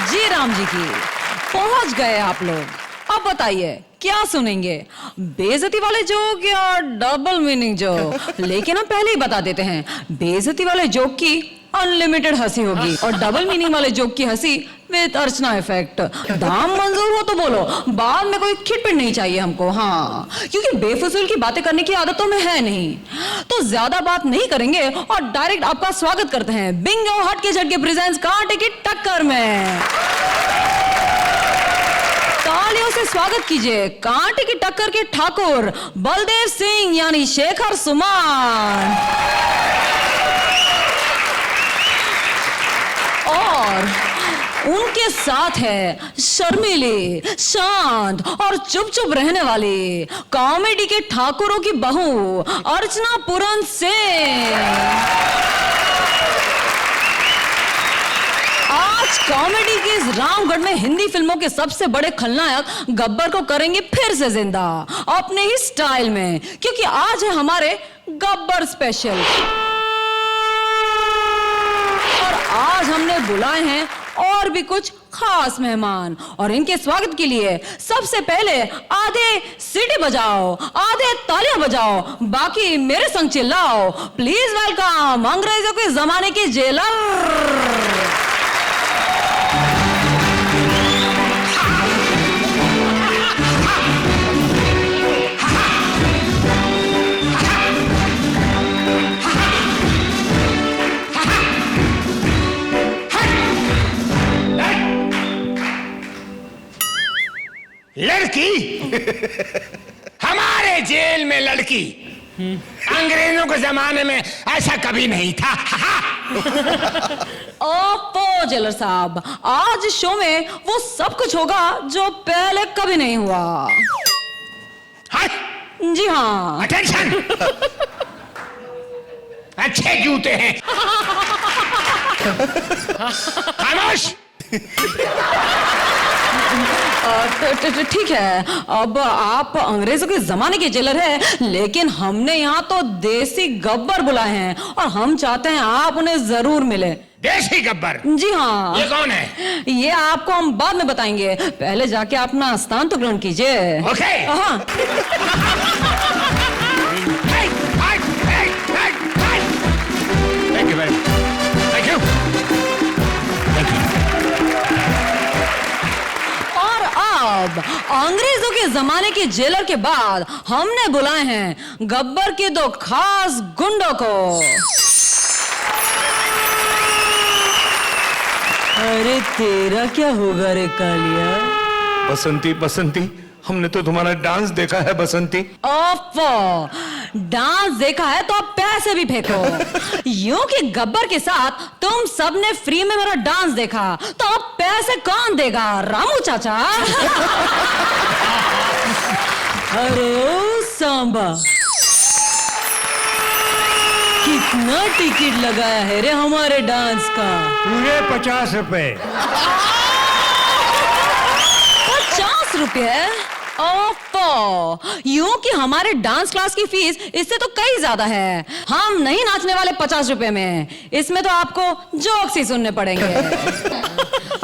जी राम जी की। पहुंच गए आप लोग। अब बताइए क्या सुनेंगे, बेइज्जती वाले जोक या डबल मीनिंग जोक? लेकिन हम पहले ही बता देते हैं, बेइज्जती वाले जोक की अनलिमिटेड हंसी होगी और डबल मीनिंग वाले जोक की हंसी विद अर्चना इफेक्ट। दाम मंजूर हो तो बोलो, बाद में कोई खिटपिट नहीं चाहिए हमको। हाँ, क्योंकि बेफिजूल की बातें करने की आदत तो में है नहीं। तो ज्यादा बात नहीं करेंगे और डायरेक्ट आपका स्वागत करते हैं बिंगो हट के झटके प्रेजेंट्स कांटे की टक्कर में। तालियों से स्वागत कीजिए कांटे की टक्कर के ठाकुर बलदेव सिंह यानी शेखर सुमन और उनके साथ है शर्मीली, शांत और चुप चुप रहने वाली कॉमेडी के ठाकुरों की बहू अर्चना पुरन सिंह। आज कॉमेडी के इस रामगढ़ में हिंदी फिल्मों के सबसे बड़े खलनायक गब्बर को करेंगे फिर से जिंदा अपने ही स्टाइल में, क्योंकि आज है हमारे गब्बर स्पेशल। और आज हमने बुलाए हैं और भी कुछ खास मेहमान और इनके स्वागत के लिए सबसे पहले आधे सीटी बजाओ, आधे तालियां बजाओ, बाकी मेरे संग चिल्लाओ। प्लीज वेलकम अंग्रेजों के जमाने के जेलर लड़की। हमारे जेल में लड़की। अंग्रेजों के जमाने में ऐसा कभी नहीं था। ओपो जेलर साहब, आज शो में वो सब कुछ होगा जो पहले कभी नहीं हुआ। हाँ? जी हाँ। अटेंशन। अच्छे जूते हैं। खामोश। ठीक है, अब आप अंग्रेजों के जमाने के जेलर हैं, लेकिन हमने यहाँ तो देसी गब्बर बुलाए हैं और हम चाहते हैं आप उन्हें जरूर मिले। देसी गब्बर? जी हाँ। ये कौन है? ये आपको हम बाद में बताएंगे, पहले जाके अपना स्थान तो ग्रहण कीजिए। ओके। हाँ। Thank you very much. Thank you. अब अंग्रेजों के जमाने के जेलर के बाद हमने बुलाए हैं गब्बर के दो खास गुंडों को। अरे तेरा क्या होगा रे कालिया? बसंती, बसंती, हमने तो तुम्हारा डांस देखा है बसंती। ओफो, डांस देखा है तो आप पैसे भी फेंको। यूं कि गब्बर के साथ तुम सबने फ्री में मेरा डांस देखा, तो अब पैसे कौन देगा? रामू चाचा। अरे ओ सांबा, कितना टिकट लगाया है रे हमारे डांस का? पूरे 50 रुपए। 50 रुपए? ओफो, यूं कि हमारे डांस क्लास की फीस इससे तो कई ज्यादा है। हम नहीं नाचने वाले 50 रुपए में, इसमें तो आपको जोक्स ही सुनने पड़ेंगे।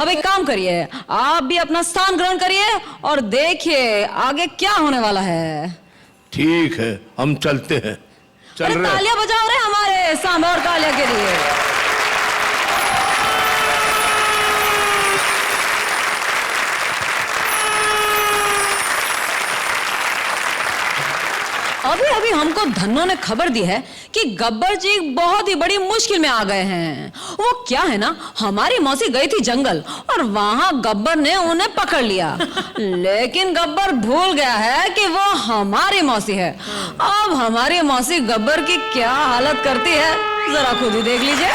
अब एक काम करिए, आप भी अपना स्थान ग्रहण करिए और देखिए आगे क्या होने वाला है। ठीक है, हम चलते हैं। चल अरे रहे। तालियां बजाओ रे हमारे सांबा और कालिया के लिए। अभी अभी हमको धन्नो ने खबर दी है कि गब्बर जी बहुत ही बड़ी मुश्किल में आ गए हैं। वो क्या है ना, हमारी मौसी गई थी जंगल और वहां गब्बर ने उन्हें पकड़ लिया, लेकिन गब्बर भूल गया है कि वो हमारी मौसी है। अब हमारी मौसी गब्बर की क्या हालत करती है जरा खुद ही देख लीजिए।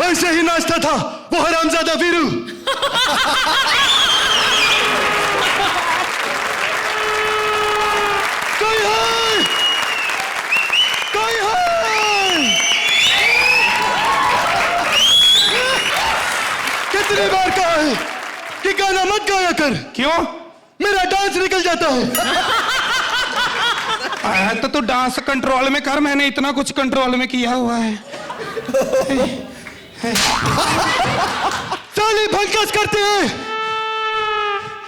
ऐसे ही नाचता था वो हरामजादा वीरू। कोई है? कोई है? कितनी बार कहा है कि गाना मत गाया कर। क्यों? मेरा डांस निकल जाता है। तो तू डांस कंट्रोल में कर, मैंने इतना कुछ कंट्रोल में किया हुआ है। साली भंकस करते हैं।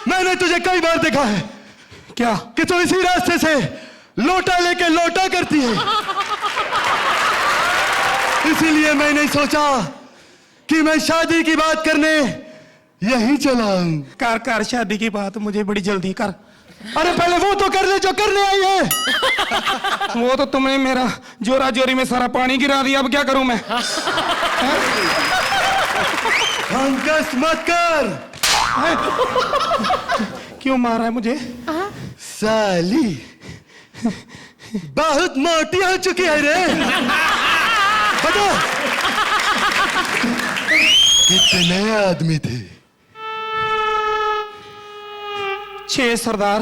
मैंने तुझे कई बार देखा है क्या? कि तू इसी रास्ते से लोटा लेके लोटा करती है। इसीलिए मैंने सोचा कि मैं शादी की बात करने यहीं चला आऊं। कर कर शादी की बात, मुझे बड़ी जल्दी कर। अरे पहले वो तो कर ले जो करने आई है। वो तो तुमने मेरा जोरा जोरी में सारा पानी गिरा दिया, अब क्या करूं मैं? भंकस मत कर। क्यों मारा है मुझे? साली बहुत मोटी हो चुकी है रे। बता कितने आदमी थे? 6 सरदार।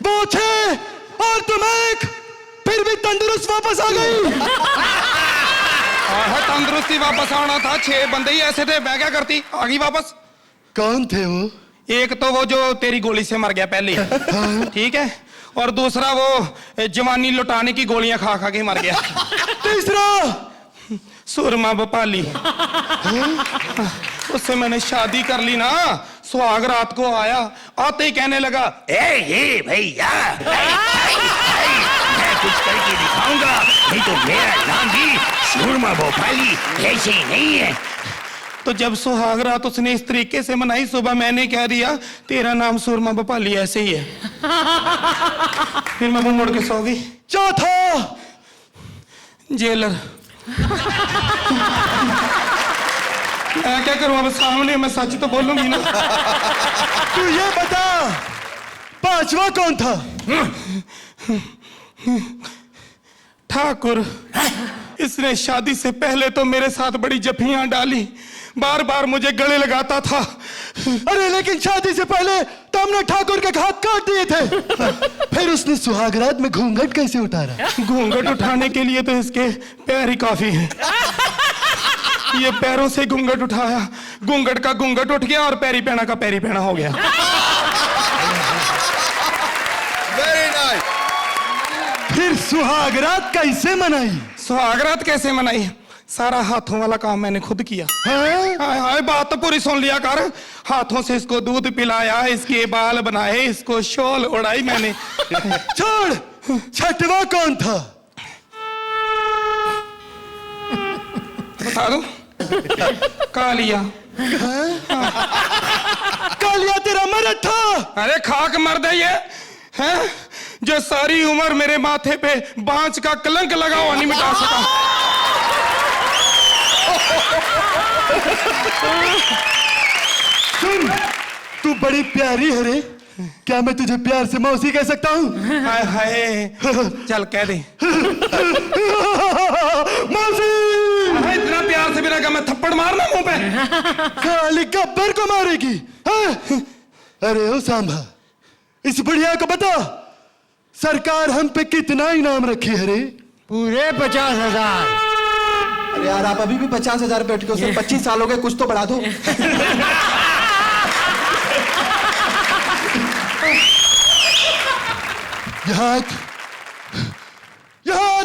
वो 6 और तुम 1, फिर भी तंदुरुस्त वापस आ गई। तंदुरुस्ती वापस आना था, 6 बंदे ही ऐसे थे, मैं क्या करती? आ गई वापस। कौन थे वो? एक तो वो जो तेरी गोली से मर गया पहले, ठीक है, और दूसरा वो जवानी लुटाने की गोलियां खा खा के मर गया। तीसरा सुरमा भोपाली, उससे मैंने शादी कर ली ना। सुहाग रात को आया, आते ही कहने लगा, ए भैया, मैं कुछ करके दिखाऊंगा, नहीं तो मेरा नाम भी सुरमा भोपाली ऐसे ही नहीं है। तो जब सुहाग रात उसने इस तरीके से मनाई, सुबह मैंने कह दिया तेरा नाम सुरमा भोपाली ऐसे ही है। फिर मैं मुंह मोड़ के सो गई। चौथा जेलर। मैं क्या करूं, अब सामने मैं सच तो बोलूंगी ना। तू ये बता 5वां कौन था? ठाकुर। इसने शादी से पहले तो मेरे साथ बड़ी जफियां डाली, बार बार मुझे गले लगाता था। अरे लेकिन शादी से पहले तो हमने ठाकुर के हाथ काट दिए थे। फिर उसने सुहागरात में घूंघट कैसे उतारा? घूंघट उठाने के लिए तो इसके पैर ही काफी हैं। ये पैरों से घूंघट उठाया, घूंघट का घूंघट उठ गया और पैरी पैना का पैरी पैना हो गया। Very nice. फिर सुहागरात कैसे मनाई? सुहागरात कैसे मनाई? सारा हाथों वाला काम मैंने खुद किया। हाँ? हाय हाय, बात तो पूरी सुन लिया कर। हाथों से इसको दूध पिलाया, इसके बाल बनाए, इसको शॉल उड़ाई मैंने। छोड़, 6वां कौन था? बता दो। कालिया। कालिया तेरा मर्द था। अरे खाक मर्द है ये, हैं? जो सारी उम्र मेरे माथे पे बांझ का कलंक लगा हुआ नहीं मिटा सका। सुन, तू बड़ी प्यारी है रे। क्या मैं तुझे प्यार से मौसी कह सकता हूँ? हाय हाय, चल कह दे। मौसी। इतना प्यार से बिना कहा मैं थप्पड़ मारना मुंह पे? खाली गब्बर को मारेगी? हाँ? अरे ओ सांभा, इस बुढ़िया को बता सरकार हम पे कितना इनाम रखी है रे? पूरे 50,000। अरे यार आप अभी भी 50,000 बैठ के उसमें 25 साल हो गए, कुछ तो बढ़ा दो। हाथ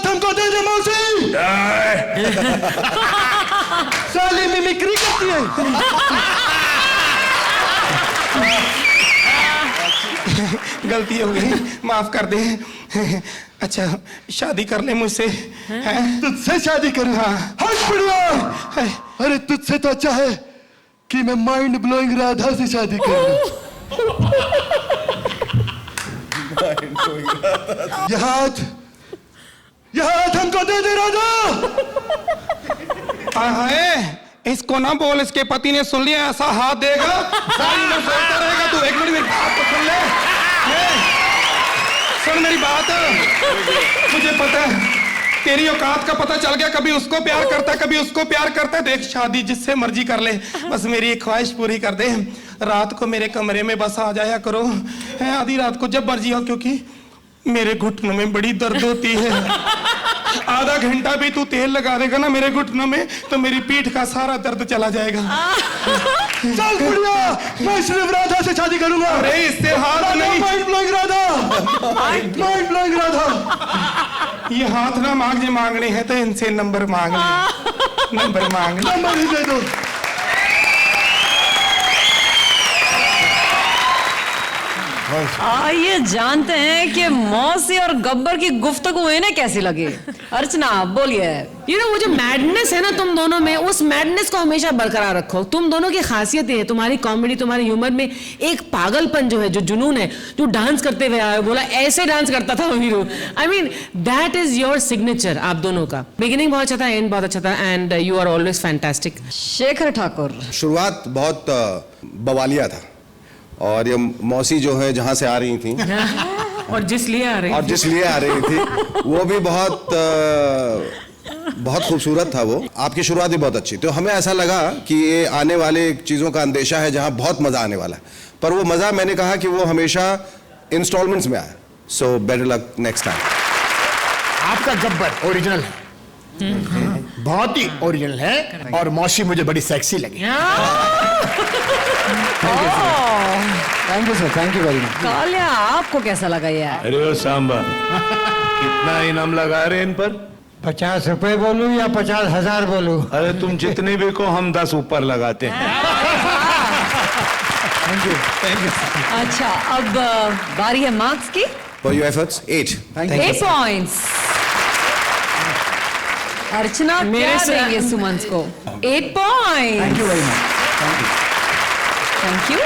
हमको दे दे मौसी। साली मिमिक्री करती है। गलती हो गई, माफ कर दे। अच्छा शादी कर ले मुझसे, हैं? तुझसे शादी करूं? हाँ। हट बुढ़िया। अरे तुझसे तो अच्छा है कि मैं माइंड ब्लोइंग राधा से शादी कर लूं। यह हाथ हमको दे दे राधा। हाय, इसको ना बोल, इसके पति ने सुन लिया ऐसा हाथ देगा सारी उम्र सोचता रहेगा। तू 1 मिनट मेरी बात तो सुन ले। सुन मेरी बात, मुझे पता है तेरी औकात का पता चल गया। कभी उसको प्यार करता, कभी उसको प्यार करता। देख शादी जिससे मर्जी कर ले, बस मेरी एक ख्वाहिश पूरी कर दे। रात को मेरे कमरे में बस आ जाया करो, है आधी रात को जब मर्जी हो, क्योंकि मेरे घुटनों में बड़ी दर्द होती है। आधा घंटा भी तू तेल लगा देगा ना मेरे घुटनों में तो मेरी पीठ का सारा दर्द चला जाएगा। चल बुढ़िया, मैं सिर्फ राधा से शादी करूंगा। अरे इससे हाथ नहीं, mind blowing Radha, mind blowing Radha. ये हाथ ना मांगने हैं तो इनसे नंबर मांग ले, नंबर मांग ले। नंबर ही दे दो। आइए जानते हैं कि मौसी और गब्बर की गुफ्तगू इन्हें कैसी लगी। अर्चना बोलिए। यू नो वो जो मैडनेस है ना तुम दोनों में, उस मैडनेस को हमेशा बरकरार रखो। तुम दोनों की खासियत है, तुम्हारी कॉमेडी, तुम्हारे ह्यूमर में एक पागलपन जो है, जो जुनून है, जो डांस करते हुए आए, बोला ऐसे डांस करता था hero. I mean that is your signature आप दोनों का। बिगिनिंग बहुत अच्छा था, एंड बहुत अच्छा था, and you are always fantastic. Shekhar Thakur. शुरुआत बहुत बवालिया था और ये मौसी जो है जहां से आ रही थी और जिस लिए आ रही थी वो भी बहुत खूबसूरत था। वो आपकी शुरुआत भी बहुत अच्छी, तो हमें ऐसा लगा कि ये आने वाले चीजों का अंदेशा है जहां बहुत मजा आने वाला है, पर वो मजा मैंने कहा कि वो हमेशा इंस्टॉलमेंट्स में आए। So better luck next time. आपका गब्बर ओरिजिनल है, बहुत ही ओरिजिनल है, और मौसी मुझे बड़ी सेक्सी लगी। Thank you sir, thank you very much. Kaliya आपको कैसा लगा यार? अरे ओ सांबा, कितना इनाम लगा रहे इन पर? 50 रुपए बोलूं या 50,000 बोलूं? अरे तुम जितने भी को हम 10 ऊपर लगाते हैं। Thank you. अच्छा, अब बारी है मार्क्स की। For your efforts 8। 8 पॉइंट्स। अर्चना क्या देंगे सुमन को? 8 points. Thank you very much. Thank you.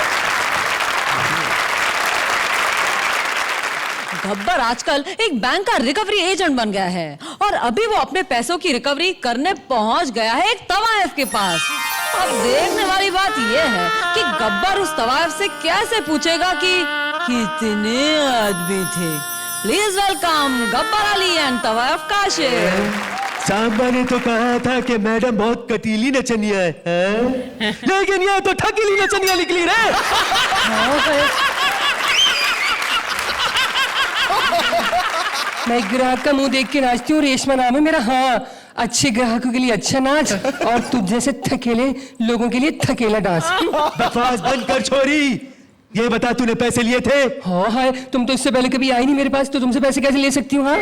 Gabbar आजकल एक बैंक का रिकवरी एजेंट बन गया है और अभी वो अपने पैसों की रिकवरी करने पहुंच गया है एक तवायफ के पास। अब देखने वाली बात यह है कि गब्बर उस तवायफ से कैसे पूछेगा कि कितने आदमी थे। Please welcome Gabbar Ali and तवायफ काशिफ। सांबा ने तो कहा था कि मैडम बहुत कटीली नचनिया है, लेकिन ये तो ठकीली नचनिया निकली रे। मैं ग्राहक का मुंह देख के नाचती हूँ, रेशमा नाम है मेरा। हाँ, अच्छे ग्राहकों के लिए अच्छा नाच और तुझ जैसे थकेले लोगों के लिए थकेला डांस। बकवास बंद कर छोरी, ये बता तूने पैसे लिए थे? हाँ है, तुम तो इससे पहले कभी आई नहीं मेरे पास, तो तुमसे पैसे कैसे ले सकती हूँ? हाँ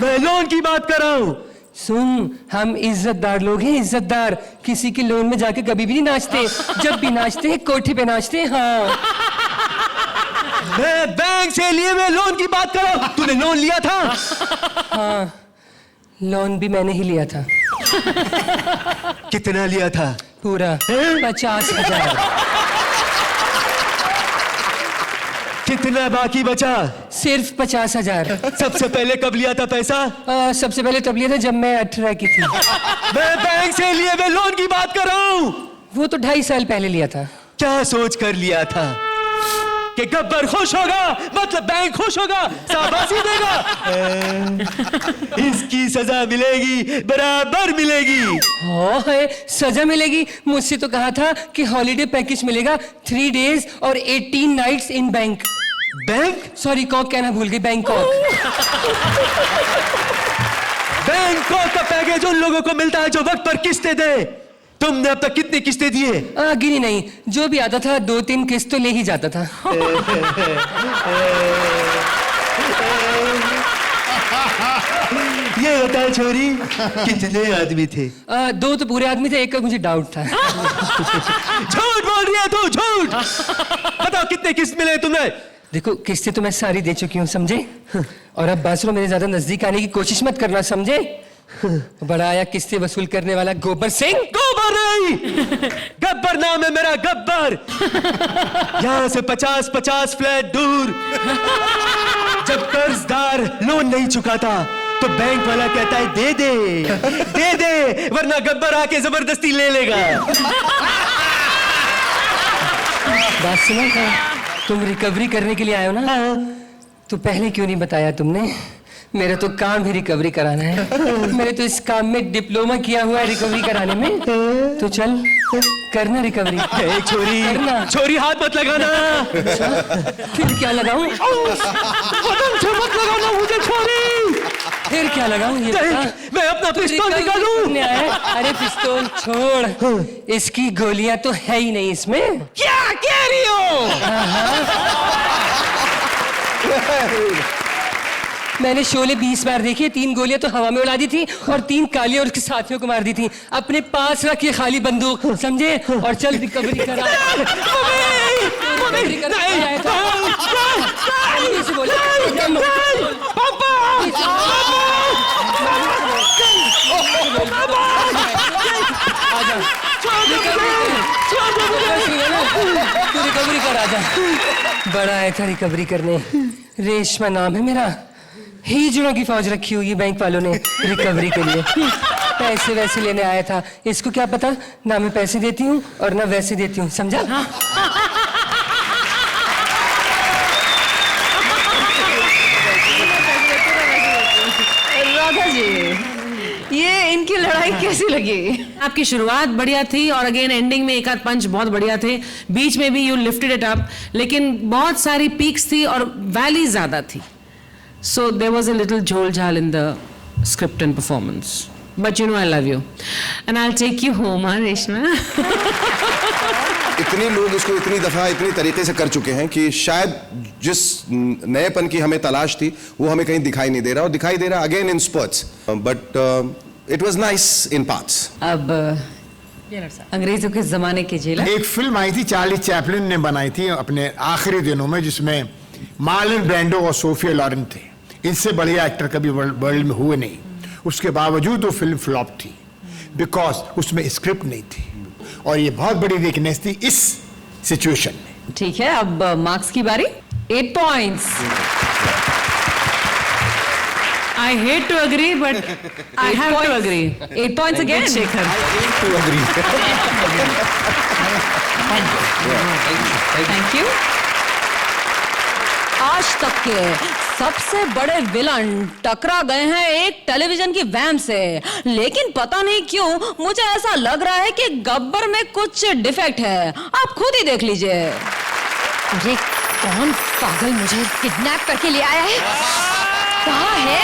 मैं लोन की बात कर रहा हूँ। सुन, हम इज्जतदार लोग हैं, इज्जतदार। किसी के लोन में जाके कभी भी नहीं नाचते, जब भी नाचते हैं कोठे पे नाचते हैं। हाँ, मैं बैंक से लिए हुए लोन की बात कर रहा हूँ। तूने लोन लिया था? हाँ, लोन भी मैंने ही लिया था। कितना लिया था? पूरा 50,000। कितना बाकी बचा? सिर्फ 50,000। सबसे पहले कब लिया था पैसा? सबसे पहले तब लिया था जब मैं 18 की थी। मैं बैंक से लिए हुए लोन की बात कर रहा हूँ। वो तो 2.5 साल पहले लिया था। क्या सोच कर लिया था कि गब्बर खुश होगा मतलब बैंक खुश होगा, शाबाशी देगा? इसकी सजा मिलेगी, बराबर मिलेगी। हाँ है, सजा मिलेगी। मुझसे तो कहा था कि हॉलीडे पैकेज मिलेगा, 3 डेज और 18 nights in bank. Bank? Sorry, cock कहना भूल गई, बैंकॉक। बैंकॉक का पैकेज उन लोगों को मिलता है जो वक्त पर किस्तें दे। तुमने अब तक कितनी किस्तें दिए? गिनी नहीं, जो भी आता था 2-3 किस्त तो ले ही जाता था। ये बता छोरी, कितने आदमी थे? 2 तो पूरे आदमी थे, एक का मुझे डाउट था। झूठ बोल रही है तू, झूठ। बताओ कितने किस्त मिले तुम्हें? देखो, किस्तें तो मैं सारी दे चुकी हूँ, समझे? और अब बात सुनो, मेरे ज्यादा नजदीक आने की कोशिश मत करना, समझे? बड़ा आया किस्तें वसूल करने वाला गोबर सिंह। गोबर नहीं, गब्बर नाम है मेरा, गब्बर। यहाँ से 50-50 फ्लैट दूर। जब कर्जदार लोन नहीं चुकाता तो बैंक वाला कहता है दे दे, दे दे, वरना गब्बर आके जबरदस्ती ले लेगा। बात सुनो, तुम रिकवरी करने के लिए आए हो ना? तो पहले क्यों नहीं बताया तुमने? मेरा तो काम भी रिकवरी कराना है। मैंने तो इस काम में डिप्लोमा किया हुआ है रिकवरी कराने में। तो चल करना रिकवरी। छोरी करना। छोरी हाथ मत लगाना। फिर क्या लगाऊं? बदन से मत लगाना मुझे छोरी। फिर क्या लगाऊं ये बता। मैं अपना पिस्तौल निकालूं। करने आया? अरे पिस्तौल छोड़, इसकी गोलियां तो है ही नहीं इसमें। क्या कह रही हो? मैंने शोले 20 बार देखी, 3 गोलियां तो हवा में उड़ा दी थी और 3 कालियां और उसके साथियों को मार दी थी। अपने पास रखिए खाली बंदूक, समझे? और चल रिकवरी करा। रिकवरी करा आया था। जल्दी से बोलो। आजा, तू रिकवरी कर आजा। बड़ा आया था रिकवरी करने। रेशमा नाम है मेरा। हिजड़ों की फौज रखी हुई है बैंक वालों ने रिकवरी के लिए। पैसे वैसे लेने आया था। इसको क्या पता, ना मैं पैसे देती हूँ और ना वैसे देती हूँ, समझा? राधा जी, ये इनकी लड़ाई कैसी लगी? आपकी शुरुआत बढ़िया थी और अगेन एंडिंग में एक आध पंच बहुत बढ़िया थे। बीच में भी यू लिफ्टेड इट अप, लेकिन बहुत सारी पीक्स थी और वैली ज्यादा थी। So there was a little झोल झाल in the script and performance, but you know I love you and I will take you home. Reshma, इतने लोग इसको इतनी दफा इतनी तरीके से कर चुके हैं कि शायद जिस नएपन की हमें तलाश थी वो हमें कहीं दिखाई नहीं दे रहा, और दिखाई दे रहा again in spots, but it was nice in parts. अब अंग्रेजों के जमाने की जेल। एक फिल्म आई थी चार्ली चैपलिन ने बनाई थी अपने आखिरी दिनों में, जिसमें मार्लन ब्रैंडो और सोफिया लॉरेन थे। इनसे बढ़िया एक्टर कभी वर्ल्ड में हुए नहीं। उसके बावजूद वो फिल्म फ्लॉप थी बिकॉज उसमें स्क्रिप्ट नहीं थी, और ये बहुत बड़ी वीकनेस थी इस सिचुएशन में। ठीक है, अब मार्क्स की बारी। 8 points. I hate to agree, but I have to agree. 8 points again. Shekhar. Thank you. आज तक के सबसे बड़े विलन टकरा गए हैं एक टेलीविजन की वैन से, लेकिन पता नहीं क्यों मुझे ऐसा लग रहा है कि गब्बर में कुछ डिफेक्ट है। आप खुद ही देख लीजिए। अरे कौन पागल मुझे किडनैप करके ले आया है? कहाँ है?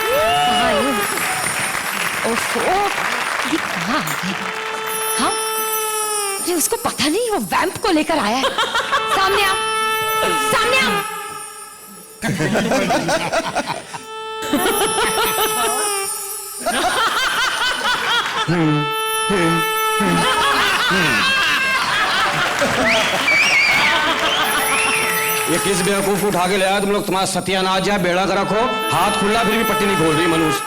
कहाँ है? ओफो, ये कहाँ आ गई? हाँ? ये उसको पता नहीं वो वैम्प को लेकर आया है। सामने आओ, सामने आओ। ये किस बेवकूफ को उठा के ले आया तुम लोग? तुम्हारा सत्यानाश जाए, बेड़ा कर रखो। हाथ खुला फिर भी पट्टी नहीं खोल रही मनुष्य।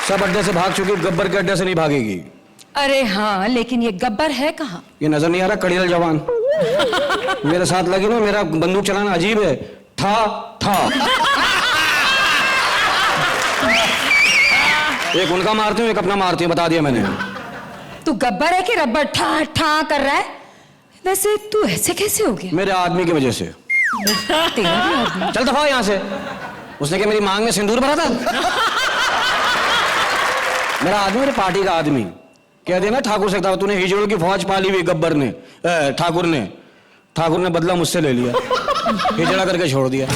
सब अड्डे से भाग चुकी, गब्बर के अड्डे से नहीं भागेगी। अरे हाँ, लेकिन ये गब्बर है कहाँ? ये नजर नहीं आ रहा कड़ियल जवान मेरे साथ लगी ना। मेरा बंदूक चलाना अजीब है। था एक उनका मारती हूँ, एक अपना मारती हूँ, बता दिया मैंने। तू गब्बर है कि रब्बर ठा ठा कर रहा है? वैसे तू ऐसे कैसे हो गया? मेरे आदमी की वजह से। तेरा भी आदमी? चल दफा यहाँ से। उसने क्या मेरी मांग में सिंदूर भरा था? मेरा आदमी, मेरे पार्टी का आदमी। कह देना ठाकुर से, तूने हिजड़ों की फौज पाली हुई गब्बर ने, ठाकुर ने बदला मुझसे ले लिया। हिजड़ा करके छोड़ दिया।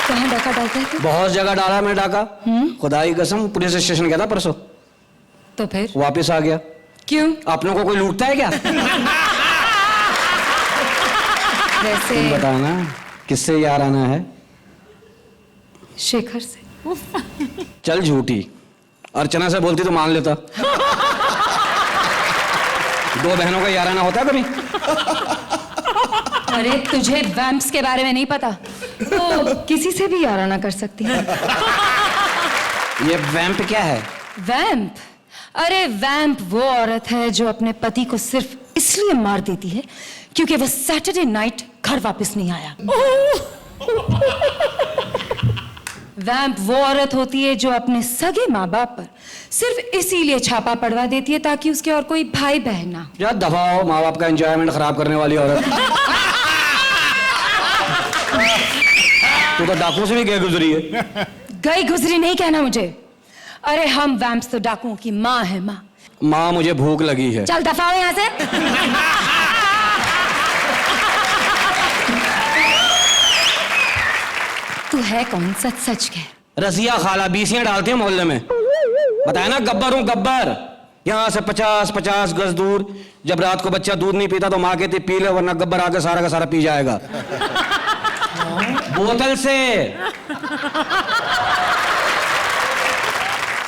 कहाँ डाका डालता है? बहुत जगह डाला मैं डाका। खुदा की कसम, पुलिस स्टेशन गया था परसों। तो फिर वापस आ गया। क्यों? अपनों को कोई लूटता है क्या? वैसे बताना किससे यार आना है? शेखर से। चल झूठी, अर्चना से बोलती तो मान लेता। दो बहनों का याराना होता है कभी? अरे तुझे वैम्प्स के बारे में नहीं पता? तो किसी से भी याराना कर सकती है। ये वैम्प क्या है? वैम्प? अरे वैम्प वो औरत है जो अपने पति को सिर्फ इसलिए मार देती है क्योंकि वह सैटरडे नाइट घर वापस नहीं आया। वैम्प वो औरत होती है जो अपने सगे माँ बाप पर सिर्फ इसीलिए छापा पड़वा देती है ताकि उसके और कोई भाई बहन ना। या दफा हो, माँ बाप का एंजॉयमेंट खराब करने वाली औरत। तू तो डाकुओं से भी गए गुजरी है। गई गुजरी नहीं कहना मुझे। अरे हम वैम्प्स तो डाकुओं की माँ है माँ। माँ मुझे भूख लगी है। चल दफा हो यहाँ से। तू है कौन, सच सच कह। रसिया खाला बीसियां डालते हैं मोहल्ले में। बताया ना गब्बर हूं गब्बर। यहाँ से 50-50 गज दूर। जब रात को बच्चा दूध नहीं पीता तो माँ कहती पी ले वरना गब्बर आके सारा का सारा पी जाएगा बोतल से।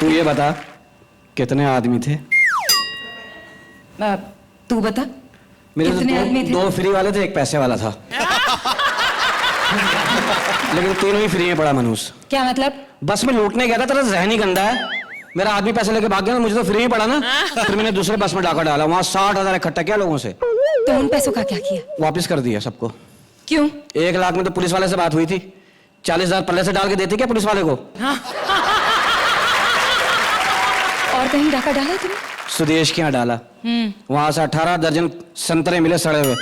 तू ये बता कितने आदमी थे? तू बता मेरे कितने आदमी थे? 2 फ्री वाले थे, 1 पैसे वाला था। लेकिन तीनों ही फ्री में पड़ा मनूस। क्या मतलब? बस में लूटने गया था, तेरा जहन ही गंदा है। मेरा आदमी पैसे लेके भाग गया, मुझे तो फ्री में पड़ा ना। फिर मैंने दूसरे बस में डाका डाला, वहां 60,000 इकट्ठा किया लोगों से। तो उन पैसों का क्या किया? वापस कर दिया सबको। क्यों? 1 लाख में तो पुलिस वाले से बात हुई थी, 40,000 पल्ले से डाल के देती क्या पुलिस वाले को? और कहीं डाका डाला तुमने? सुदेश के यहाँ डाला। वहां से 18 दर्जन संतरे मिले सड़े हुए।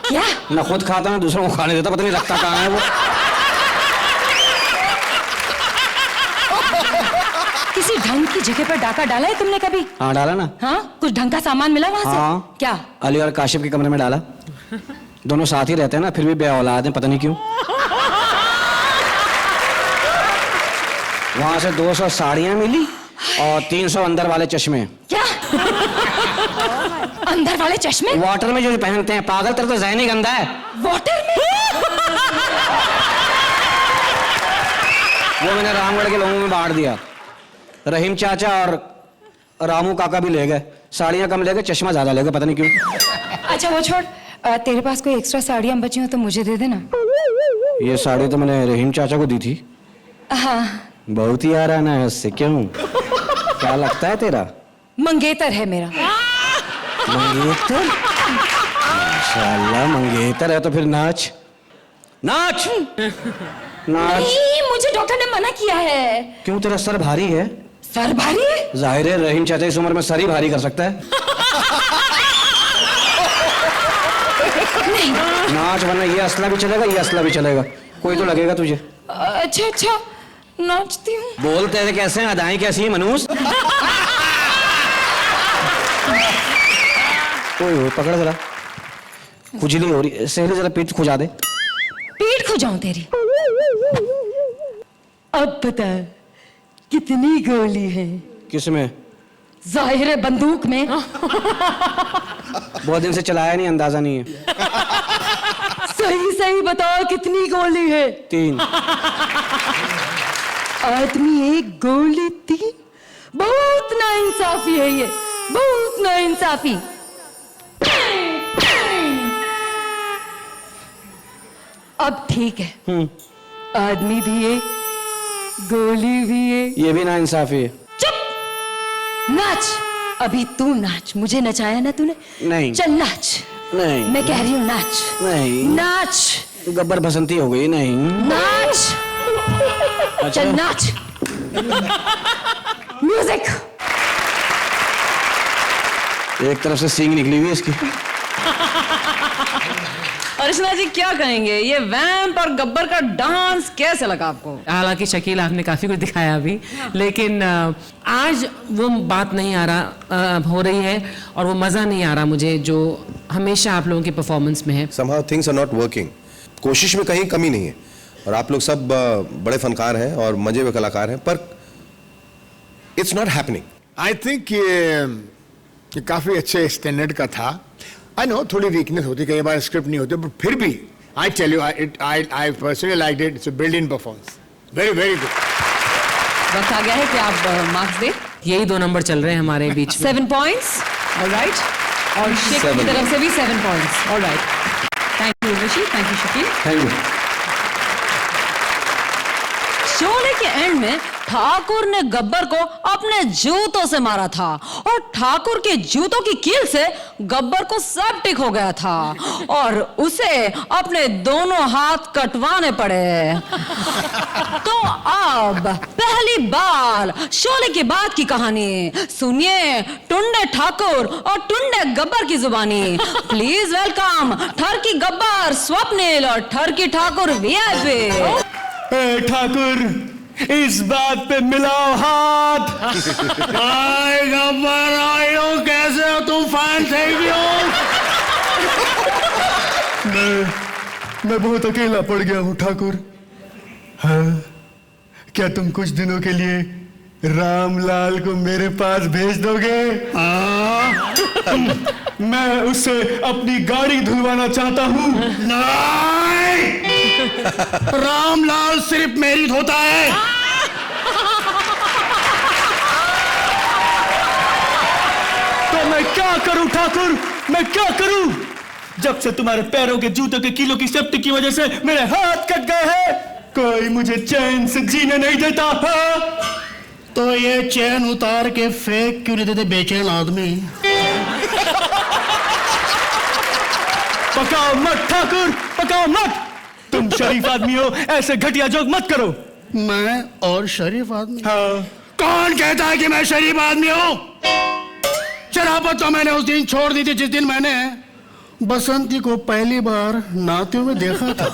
क्या? ना खुद खाता ना दूसरों को खाने देता, पता नहीं रखता कहाँ है वो। किसी ढंग की जगह पर डाका डाला है तुमने कभी? हाँ डाला ना। हाँ, कुछ ढंग का सामान मिला वहां हाँ। से? क्या? अली और काशिफ के कमरे में डाला। दोनों साथ ही रहते हैं ना, फिर भी बे औलाद हैं, पता नहीं क्यों। वहां से 200 साड़ियां मिली और 300 अंदर वाले चश्मे। क्या? अंदर वाले चश्मे? वाटर में जो पहनते हैं। पागल, तेरा तो ज़हन ही गंदा है। वाटर में? वो मैंने रामगढ़ के लोगों में बांट दिया। रहीम चाचा और रामू काका भी ले गए। साड़ियां कम ले गए, चश्मा ज्यादा ले गए, पता नहीं क्यों। अच्छा वो छोड़, तेरे पास कोई एक्स्ट्रा साड़ियां बची हो तो मुझे दे देना। ये साड़ी तो मैंने रहीम चाचा को दी थी। हाँ। बहुत ही आ रहा ना उससे, क्यों? क्या लगता है तेरा? मंगेतर है मेरा। मंगेतर? माशाल्लाह मंगेतर है तो फिर नाच नाच नाच। नहीं, मुझे डॉक्टर ने मना किया है। क्यों, तेरा सर भारी है? सर भारी है? जाहिर है रहीम चाचा इस उम्र में सर ही भारी कर सकता है। नहीं। नाच, वरना ये असला भी चलेगा, ये असला भी चलेगा, कोई तो लगेगा तुझे। अच्छा अच्छा, नाचती हूँ। बोलते हैं कैसे, अदाएं कैसी है मनूस? ओए पकड़ जरा, खुजली हो रही। सहेली जरा पीठ खुजा दे। पीठ खुजाऊं तेरी? अब बता कितनी गोली है? किसमें? जाहिर है बंदूक में। बहुत दिन से चलाया नहीं, अंदाजा नहीं है। सही सही बताओ कितनी गोली है? 3। आदमी 1 गोली 3? बहुत नाइंसाफी है ये, बहुत नाइंसाफी। अब ठीक है, आदमी भी 1, गोली भी 1। ये भी नाइंसाफी है। चुप, नाच। अभी तू नाच, मुझे नचाया ना तूने? नहीं। चल नाच। नहीं। मैं कह रही हूँ नाच। नहीं। नाच। गब्बर बसंती हो गई। नहीं। नाच। चल नाच। म्यूजिक। एक तरफ से सींग निकली हुई है इसकी। अर्चना जी क्या कहेंगे, ये वैम्प और गब्बर का डांस कैसे लगा आपको? हालांकि शकील आपने काफी कुछ दिखाया अभी, लेकिन आज वो बात नहीं आ रहा हो रही है और वो मजा नहीं आ रहा मुझे जो हमेशा आप लोगों के परफॉर्मेंस में है। Somehow things are not working. कोशिश में कहीं कमी नहीं है और आप लोग सब बड़े फनकार हैं और मजे हुए कलाकार हैं, पर it's not happening. I think ये काफी अच्छे स्टैंडर्ड का था। आई नो थोड़ी वीकनेस होती, कई बार स्क्रिप्ट नहीं होती, बट फिर भी I tell you I personally like it. It's a build in performance, very very good. वक्त आ गया है कि आप मार्क्स दें। यही 2 नंबर चल रहे हैं हमारे बीच में। 7 points, ऑलराइट। और शेखर की तरफ से भी 7 points, alright. Thank you Rishi, thank you Shakeel. Thank you. Sholay के एंड में ठाकुर ने गब्बर को अपने जूतों से मारा था और ठाकुर के जूतों की कील से गब्बर को सेप्टिक हो गया था और उसे अपने दोनों हाथ कटवाने पड़े। तो अब पहली बार शोले के बाद की कहानी सुनिए टुंडे ठाकुर और टुंडे गब्बर की जुबानी। प्लीज वेलकम ठरकी गब्बर स्वप्निल और ठरकी ठाकुर वीआईपी। ठाकुर इस बात पे मिलाओ हाथ। हाय गब्बर आयो, कैसे हो तुम? Fine, thank you. मैं बहुत अकेला पड़ गया हूँ ठाकुर। हाँ, क्या तुम कुछ दिनों के लिए रामलाल को मेरे पास भेज दोगे? मैं उससे अपनी गाड़ी धुलवाना चाहता हूँ। नहीं, रामलाल सिर्फ मेरी धोता है। तो मैं क्या करूं ठाकुर, मैं क्या करूं? जब से तुम्हारे पैरों के जूतों के कीलों की सेफ्टी की वजह से मेरे हाथ कट गए हैं, कोई मुझे चैन से जीने नहीं देता। तो ये चैन उतार के फेंक क्यों नहीं देते बेचैन आदमी? पकाओ मत ठाकुर, पकाओ मत। तुम शरीफ आदमी हो, ऐसे घटिया जोक मत करो। मैं और शरीफ आदमी? हाँ। कौन कहता है कि मैं शरीफ आदमी हूँ? शराबत तो मैंने उस दिन छोड़ दी थी जिस दिन मैंने बसंती को पहली बार नहाते हुए देखा था।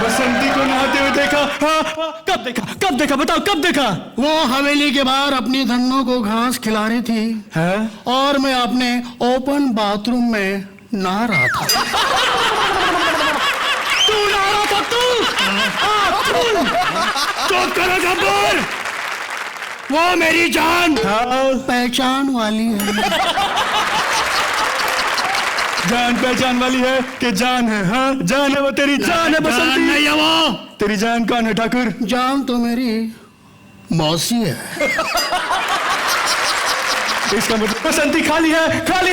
बसंती को नहाते हुए देखा? हाँ, कब देखा, कब देखा, बताओ कब देखा? वो हवेली के बाहर अपनी धन्नों को घास खिला रही थी। हाँ? और मैं अपने ओपन बाथरूम में नहा रहा था। तू नहा रहा था? तू? चुप करो गब्बर, वो मेरी जान पहचान वाली है। जान पहचान वाली है कि जान है? हाँ, जान है, वो तेरी जान है बसंती। नहीं है वो। तेरी जान कौन है ठाकुर? जान तो मेरी मौसी है। इसका मतलब बसंती खाली है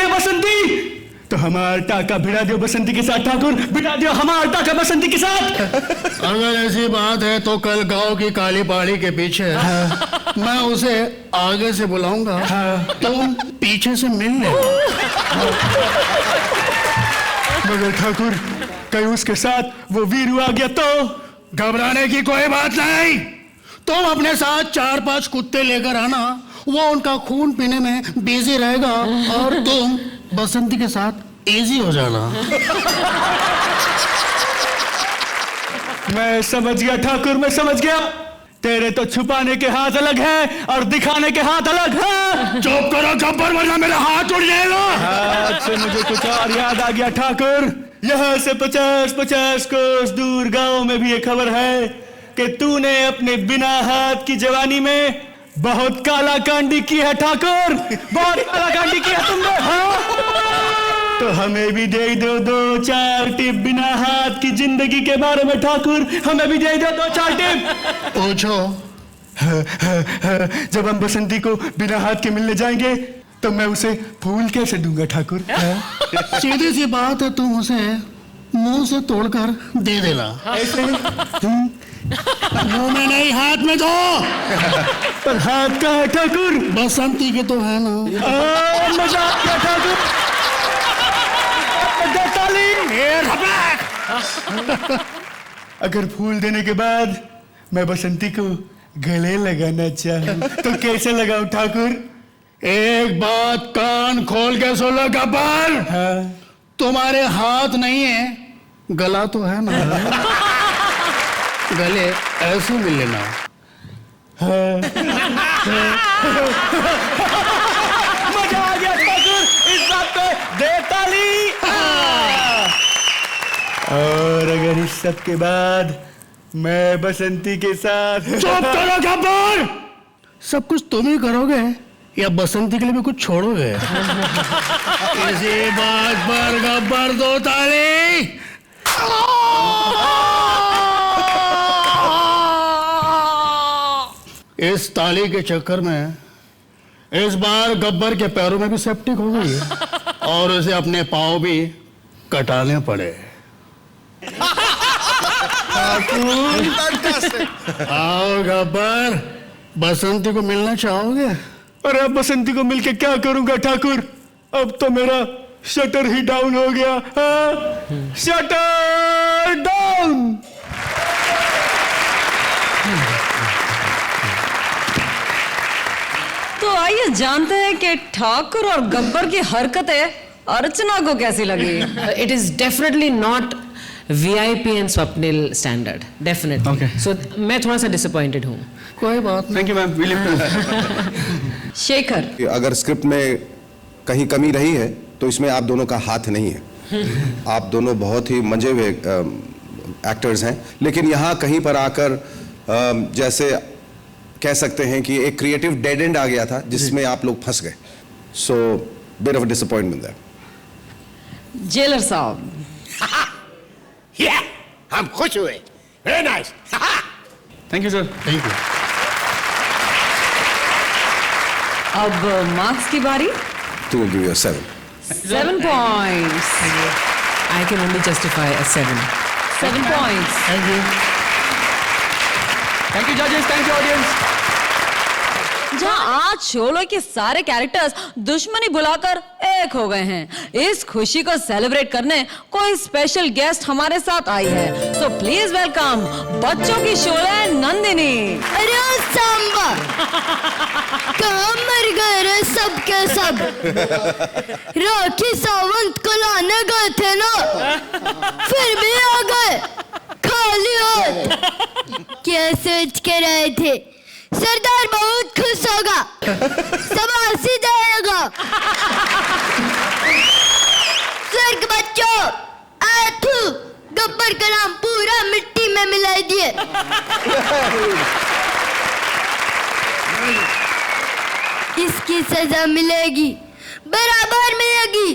बसंती। तो हमारा टाका भिड़ा दियो बसंती के साथ ठाकुर, भिड़ा दियो हमारा टाका बसंती के साथ। अगर ऐसी बात है तो कल गांव की काली पहाड़ी के पीछे मैं उसे आगे से बुलाऊंगा, तुम पीछे से मिल ले। मगर ठाकुर कहीं उसके साथ वो वीरू आ गया तो? घबराने की कोई बात नहीं, तुम अपने साथ 4-5 कुत्ते लेकर आना, वो उनका खून पीने में बिजी रहेगा और तुम बसंती के साथ इजी हो जाना। मैं समझ गया ठाकुर, मैं समझ गया। तेरे तो छुपाने के हाथ अलग है और दिखाने के हाथ अलग है। चुप करो गब्बर, वरना मेरा हाथ उड़ जाएगा। हाथ से मुझे कुछ और याद आ गया ठाकुर। यहाँ से 50-50 कोस दूर गांव में भी ये खबर है कि तूने अपने बिना हाथ की जवानी में बहुत काला कांडी की है ठाकुर, बहुत काला कांडी की है तुमने। हाँ? तो हमें भी दे दो 2-4 टिप बिना हाथ की जिंदगी के बारे में ठाकुर, हमें भी दे दो 2-4 टिप। पूछो। जब हम बसंती को बिना हाथ के मिलने जाएंगे तो मैं उसे फूल कैसे दूंगा ठाकुर? सीधी सी बात है, तुम उसे मुंह से तोड़कर दे देना। ऐसे मुंह में नहीं, हाथ में दो। पर हाथ का है ठाकुर? बसंती के तो है ना। मजा आ गया ठाकुर। अगर फूल देने के बाद मैं बसंती को गले लगाना चाहूं तो कैसे लगाऊं ठाकुर? एक बात कान खोल के सुन लो गब्बर। हाँ? तुम्हारे हाथ नहीं है, गला तो है ना। गले ऐसे मिल लेना। मजा आ गया ठाकुर, इस बात पे दे ताली। और अगर इस सब के बाद मैं बसंती के साथ चुप करो गब्बर, सब कुछ तुम ही करोगे या बसंती के लिए भी कुछ छोड़ोगे? इसी बात पर गब्बर दो ताली। इस ताली के चक्कर में इस बार गब्बर के पैरों में भी सेप्टिक हो गई है और उसे अपने पाँव भी कटाने पड़े। आओ गब्बर, बसंती को मिलना चाहोगे? अरे अब बसंती को मिलके क्या करूंगा ठाकुर? अब तो मेरा शटर ही डाउन हो गया। Shutter down. तो आइए जानते हैं कि ठाकुर और गब्बर की हरकतें अर्चना को कैसी लगी। It is definitely not VIP and Swapnil standard, definitely. Okay. सो मैं थोड़ा सा डिसअपॉइंटेड हूँ। कोई बात नहीं। Thank you ma'am, William. Shekhar, अगर स्क्रिप्ट में कहीं कमी रही है तो इसमें आप दोनों का हाथ नहीं है। आप दोनों बहुत ही मंजे हुए एक्टर्स हैं, लेकिन यहाँ कहीं पर आकर जैसे कह सकते हैं कि एक क्रिएटिव डेड एंड आ गया था जिसमें आप लोग फंस गए। So bit of disappointment there. Jailer साहब, हम खुश हुए। Very nice. Thank you sir. Thank you. अब मार्क्स की बारी। To give you 7 points. I can only justify a 7. 7 points. Thank you. Thank you जजेस, थैंक यू ऑडियंस। जहां आज शोले के सारे कैरेक्टर्स दुश्मनी बुलाकर एक हो गए हैं, इस खुशी को सेलिब्रेट करने कोई स्पेशल गेस्ट हमारे साथ आई है। सो प्लीज वेलकम बच्चों की शोले नंदिनी। अरे सांबा, कहाँ मर गए रे सब के सब? राखी सावंत को लाने गए थे ना, फिर भी आ गए खाली हाथ। क्या सोच के रहे थे? सरदार बहुत खुश होगा, सब हंसी जाएगा। स्वर्ग बच्चों, आथू गब्बर का नाम पूरा मिट्टी में मिला दिए। इसकी सजा मिलेगी, बराबर मिलेगी।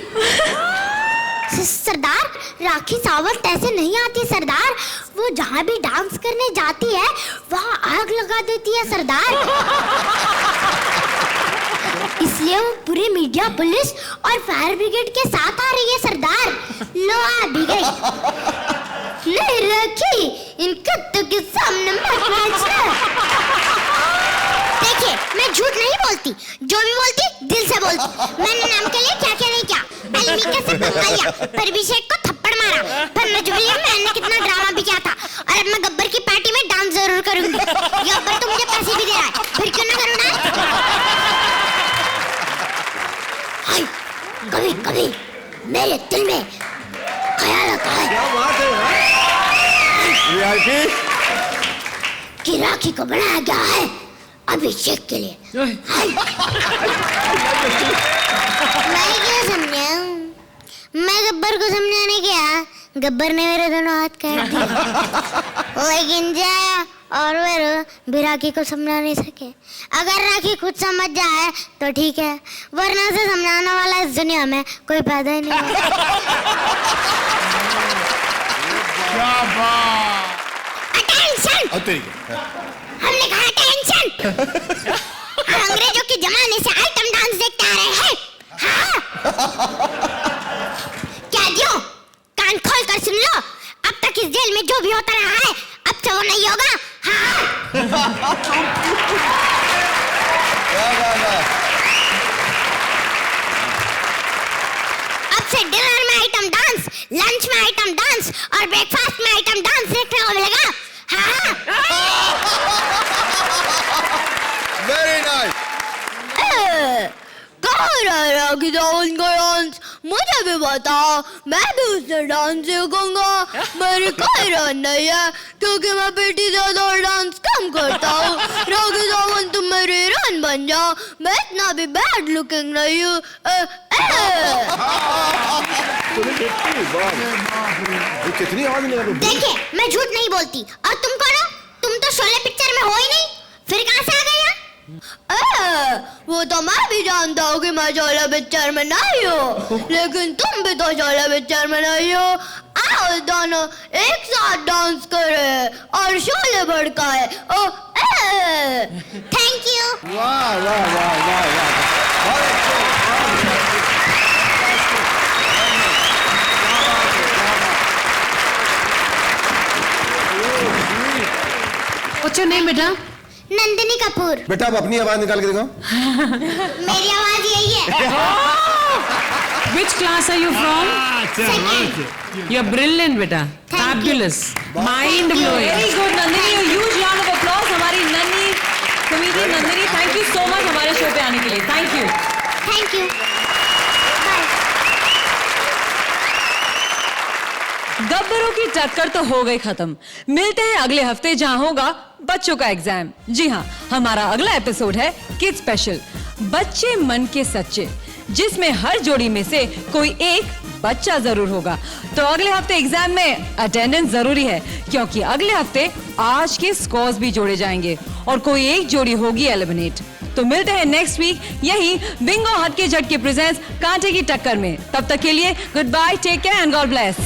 सरदार, राखी सावंत ऐसे नहीं आती सरदार। वो जहाँ भी डांस करने जाती है वहाँ आग लगा देती है सरदार। इसलिए वो पूरी मीडिया, पुलिस और फायर ब्रिगेड के साथ आ रही है सरदार। लो आ भी गई। नहीं राखी, इन कुत्तों के सामने मत नाचना। देखिए, मैं झूठ नहीं बोलती, जो भी बोलती दिल से बोलती। मैंने नाम के लिए क्या क्या नहीं किया। अलमिका से पंगा लिया, परभिषेक को थप्पड़ मारा, पर मजबूरी में मैंने कितना ड्रामा भी किया था। और अब मैं गब्बर की पार्टी में डांस जरूर करूंगी। गब्बर तो मुझे पैसे भी दे रहा है, फिर क्यों ना करूं डांस? हाय, कभी कभी मेरे दिल में ख्याल आता है। क्या बात है कि राखी को बनाया गया है अभिषेक के लिए। मैं क्या समझाऊं? मैं गब्बर को समझाने गया, गब्बर ने मेरे दोनों हाथ काट दिए। लेकिन जाया और भी राखी को समझा नहीं सके। अगर राखी खुद समझ जाए तो ठीक है, वरना से समझाने वाला इस दुनिया में कोई पैदा ही नहीं है। क्या बात। अटेंशन! हमने कहा अटेंशन। हम अंग्रेजों के जमाने से आइटम डांस देखते आ रहे हैं। हाँ? कैदियों, कान खोल कर सुन लो। अब तक इस जेल में जो भी होता रहा है, अब से वो नहीं होगा। हाँ? अब से डिनर में आइटम डांस, लंच में आइटम डांस और ब्रेकफास्ट में आइटम डांस देखने को मिलेगा। हाँ? Very nice. कहाँ रह राखी सावंत का डांस? मुझे भी बताओ, मैं भी उससे डांस सीखूंगा। मेरी कोई रन नहीं है, क्योंकि मैं बेटी ज्यादा और डांस कम करता हूँ। राखी सावंत तुम मेरी रन बन जाओ, मैं इतना भी बैड लुकिंग नहीं हूँ। कितनी आवाज निकल रही है। देखिए, मैं झूठ नहीं बोलती। और तुम कौन हो? तुम तो शोले पिक्चर में हो ही नहीं, फिर कहाँ से आ गए यहाँ? वो तो मैं भी जानता हूँ कि मैं शोले पिक्चर में नहीं हूँ, लेकिन तुम भी तो शोले पिक्चर में नहीं हो। आओ दोनों एक साथ डांस करे और शोले भड़काए। Thank you. वाह वाह वाह वाह वाह। What's your name, बेटा? नंदिनी कपूर। बेटा आप अपनी आवाज निकाल के दिखाओ। मेरी आवाज यही है। Which class are you from? Second। You're brilliant, बेटा. Fabulous. Mind blowing. Very good Nandini, huge round of applause हमारी नन्ही comedian Nandini. Thank you so much हमारे शो पे आने के लिए। Thank you. Thank you. गब्बरों की टक्कर तो हो गई खत्म। मिलते हैं अगले हफ्ते जहां होगा बच्चों का एग्जाम। जी हाँ, हमारा अगला एपिसोड है किड स्पेशल, बच्चे मन के सच्चे, जिसमें हर जोड़ी में से कोई एक बच्चा जरूर होगा। तो अगले हफ्ते एग्जाम में अटेंडेंस जरूरी है, क्योंकि अगले हफ्ते आज के स्कोर्स भी जोड़े जाएंगे और कोई एक जोड़ी होगी एलिमिनेट। तो मिलते हैं नेक्स्ट वीक यही बिंगो हट के झटके प्रेजेंट्स कांटे की टक्कर में। तब तक के लिए goodbye, take care and God bless.